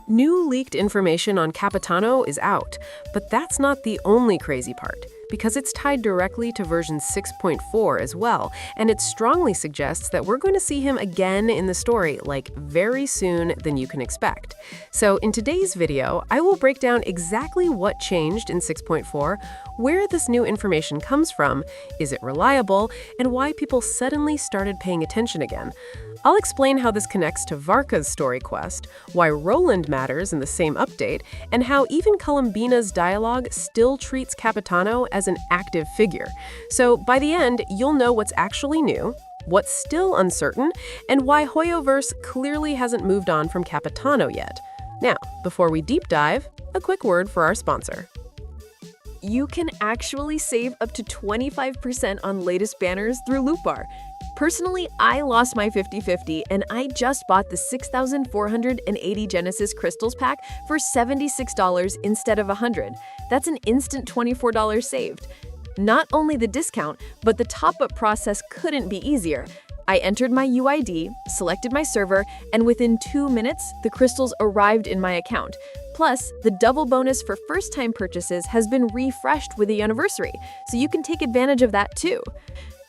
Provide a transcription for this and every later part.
New leaked information on Capitano is out, but that's not the only crazy part, because it's tied directly to version 6.4 as well, and it strongly suggests that we're going to see him again in the story, like very soon than you can expect. So in today's video, I will break down exactly what changed in 6.4, where this new information comes from, is it reliable, and why people suddenly started paying attention again. I'll explain how this connects to Varka's story quest, why Roland matters in the same update, and how even Columbina's dialogue still treats Capitano as an active figure. So by the end, you'll know what's actually new, what's still uncertain, and why Hoyoverse clearly hasn't moved on from Capitano yet. Now, before we deep dive, a quick word for our sponsor. You can actually save up to 25% on latest banners through Lootbar. Personally, I lost my 50/50 and I just bought the 6,480 Genesis Crystals pack for $76 instead of $100. That's an instant $24 saved. Not only the discount, but the top-up process couldn't be easier. I entered my UID, selected my server, and within 2 minutes, the crystals arrived in my account. Plus, the double bonus for first-time purchases has been refreshed with the anniversary, so you can take advantage of that too.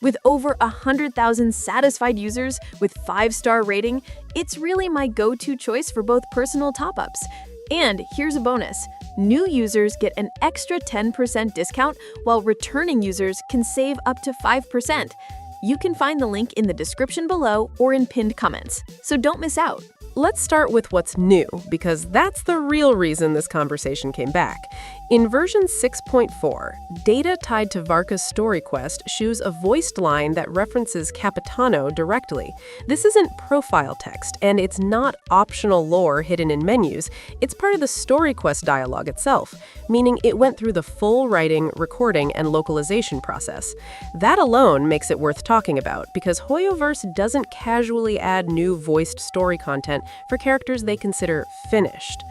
With over 100,000 satisfied users with 5-star rating, it's really my go-to choice for both personal top-ups. And here's a bonus. New users get an extra 10% discount, while returning users can save up to 5%. You can find the link in the description below or in pinned comments, so don't miss out. Let's start with what's new, because that's the real reason this conversation came back. In version 6.4, data tied to Varka's story quest shows a voiced line that references Capitano directly. This isn't profile text, and it's not optional lore hidden in menus. It's part of the story quest dialogue itself, meaning it went through the full writing, recording, and localization process. That alone makes it worth talking about, because Hoyoverse doesn't casually add new voiced story content for characters they consider finished.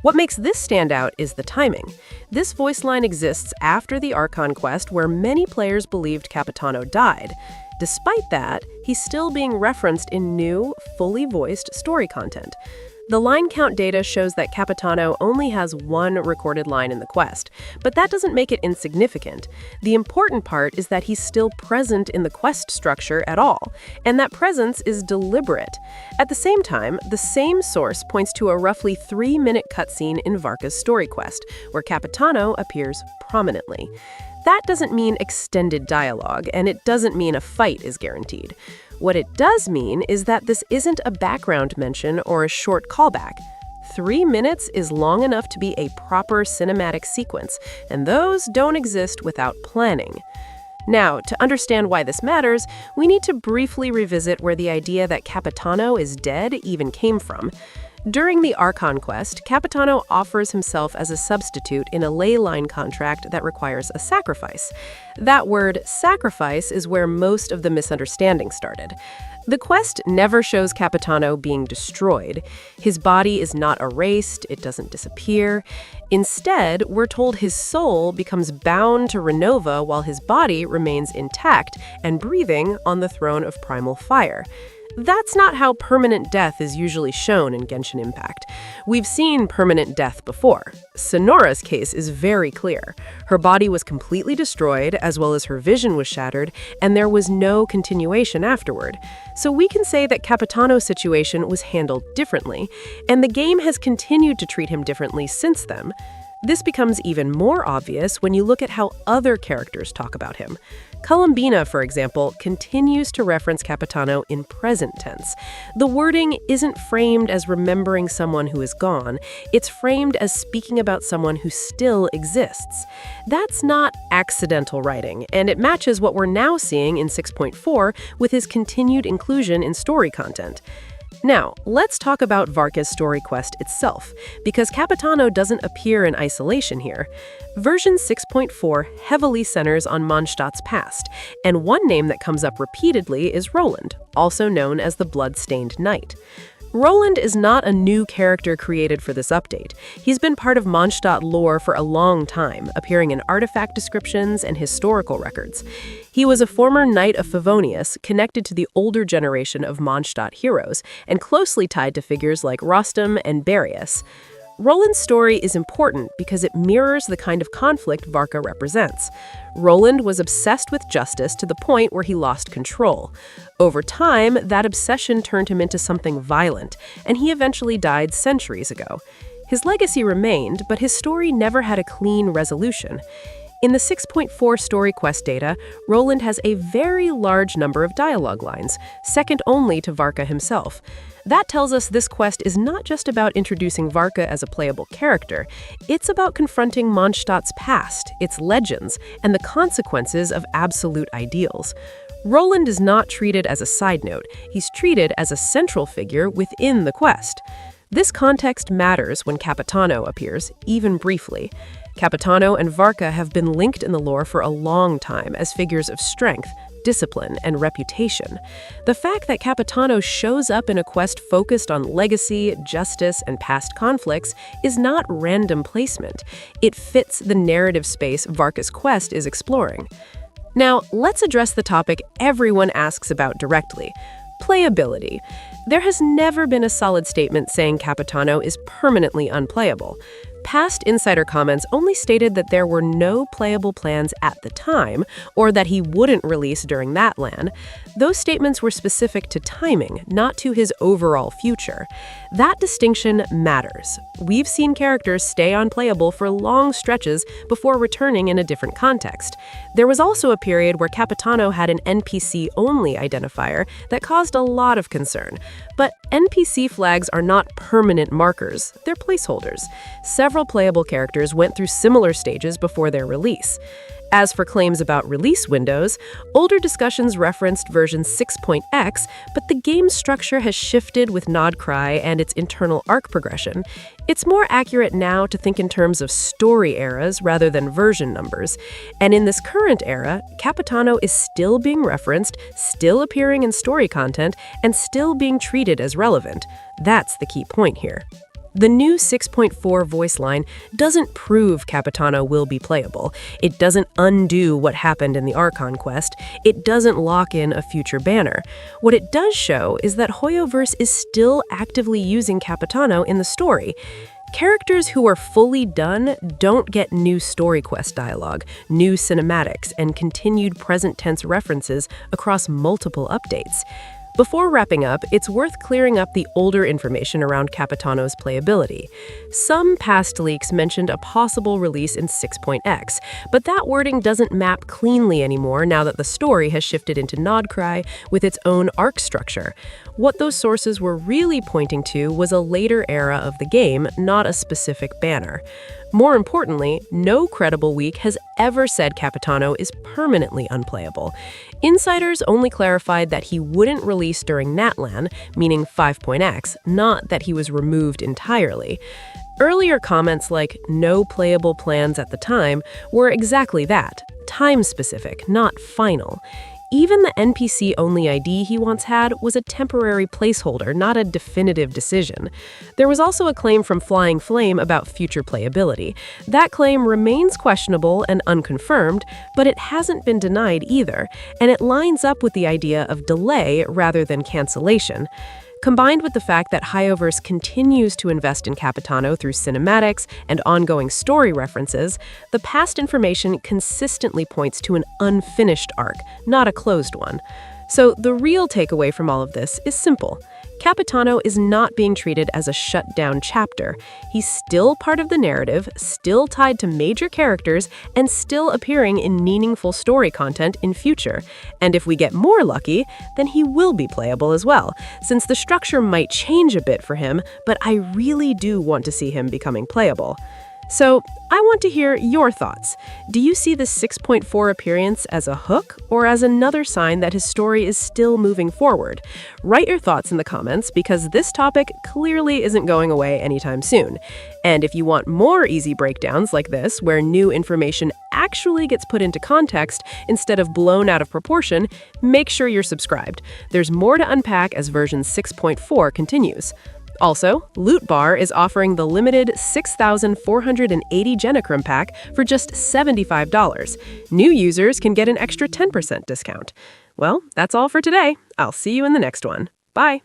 What makes this stand out is the timing. This voice line exists after the Archon quest, where many players believed Capitano died. Despite that, he's still being referenced in new, fully voiced story content. The line count data shows that Capitano only has one recorded line in the quest, but that doesn't make it insignificant. The important part is that he's still present in the quest structure at all, and that presence is deliberate. At the same time, the same source points to a roughly 3-minute cutscene in Varka's story quest, where Capitano appears prominently. That doesn't mean extended dialogue, and it doesn't mean a fight is guaranteed. What it does mean is that this isn't a background mention or a short callback. 3 minutes is long enough to be a proper cinematic sequence, and those don't exist without planning. Now, to understand why this matters, we need to briefly revisit where the idea that Capitano is dead even came from. During the Archon quest, Capitano offers himself as a substitute in a ley line contract that requires a sacrifice. That word, sacrifice, is where most of the misunderstanding started. The quest never shows Capitano being destroyed. His body is not erased, it doesn't disappear. Instead, we're told his soul becomes bound to Renova while his body remains intact and breathing on the throne of primal fire. That's not how permanent death is usually shown in Genshin Impact. We've seen permanent death before. Signora's case is very clear. Her body was completely destroyed, as well as her vision was shattered, and there was no continuation afterward. So we can say that Capitano's situation was handled differently, and the game has continued to treat him differently since then. This becomes even more obvious when you look at how other characters talk about him. Columbina, for example, continues to reference Capitano in present tense. The wording isn't framed as remembering someone who is gone, it's framed as speaking about someone who still exists. That's not accidental writing, and it matches what we're now seeing in 6.4 with his continued inclusion in story content. Now, let's talk about Varka's story quest itself, because Capitano doesn't appear in isolation here. Version 6.4 heavily centers on Mondstadt's past, and one name that comes up repeatedly is Roland, also known as the Blood-Stained Knight. Roland is not a new character created for this update. He's been part of Mondstadt lore for a long time, appearing in artifact descriptions and historical records. He was a former knight of Favonius, connected to the older generation of Mondstadt heroes, and closely tied to figures like Rostam and Barius. Roland's story is important because it mirrors the kind of conflict Varka represents. Roland was obsessed with justice to the point where he lost control. Over time, that obsession turned him into something violent, and he eventually died centuries ago. His legacy remained, but his story never had a clean resolution. In the 6.4 story quest data, Roland has a very large number of dialogue lines, second only to Varka himself. That tells us this quest is not just about introducing Varka as a playable character, it's about confronting Mondstadt's past, its legends, and the consequences of absolute ideals. Roland is not treated as a side note, he's treated as a central figure within the quest. This context matters when Capitano appears, even briefly. Capitano and Varka have been linked in the lore for a long time as figures of strength, discipline, and reputation. The fact that Capitano shows up in a quest focused on legacy, justice, and past conflicts is not random placement. It fits the narrative space Varka's quest is exploring. Now, let's address the topic everyone asks about directly: playability. There has never been a solid statement saying Capitano is permanently unplayable. Past insider comments only stated that there were no playable plans at the time, or that he wouldn't release during that LAN. Those statements were specific to timing, not to his overall future. That distinction matters. We've seen characters stay unplayable for long stretches before returning in a different context. There was also a period where Capitano had an NPC-only identifier that caused a lot of concern. But NPC flags are not permanent markers, they're placeholders. Several playable characters went through similar stages before their release. As for claims about release windows, older discussions referenced version 6.x, but the game's structure has shifted with Nodcry and its internal arc progression. It's more accurate now to think in terms of story eras rather than version numbers. And in this current era, Capitano is still being referenced, still appearing in story content, and still being treated as relevant. That's the key point here. The new 6.4 voice line doesn't prove Capitano will be playable. It doesn't undo what happened in the Archon quest. It doesn't lock in a future banner. What it does show is that Hoyoverse is still actively using Capitano in the story. Characters who are fully done don't get new story quest dialogue, new cinematics, and continued present tense references across multiple updates. Before wrapping up, it's worth clearing up the older information around Capitano's playability. Some past leaks mentioned a possible release in 6.x, but that wording doesn't map cleanly anymore now that the story has shifted into Nodcry with its own arc structure. What those sources were really pointing to was a later era of the game, not a specific banner. More importantly, no credible leak has ever said Capitano is permanently unplayable. Insiders only clarified that he wouldn't release during NatLAN, meaning 5.x, not that he was removed entirely. Earlier comments like "no playable plans at the time" were exactly that, time-specific, not final. Even the NPC-only ID he once had was a temporary placeholder, not a definitive decision. There was also a claim from Flying Flame about future playability. That claim remains questionable and unconfirmed, but it hasn't been denied either, and it lines up with the idea of delay rather than cancellation. Combined with the fact that Hoyoverse continues to invest in Capitano through cinematics and ongoing story references, the past information consistently points to an unfinished arc, not a closed one. So the real takeaway from all of this is simple. Capitano is not being treated as a shut-down chapter. He's still part of the narrative, still tied to major characters, and still appearing in meaningful story content in future. And if we get more lucky, then he will be playable as well, since the structure might change a bit for him, but I really do want to see him becoming playable. So, I want to hear your thoughts. Do you see this 6.4 appearance as a hook or as another sign that his story is still moving forward? Write your thoughts in the comments because this topic clearly isn't going away anytime soon. And if you want more easy breakdowns like this, where new information actually gets put into context instead of blown out of proportion, make sure you're subscribed. There's more to unpack as version 6.4 continues. Also, Lootbar is offering the limited 6,480 Genochrome pack for just $75. New users can get an extra 10% discount. Well, that's all for today. I'll see you in the next one. Bye.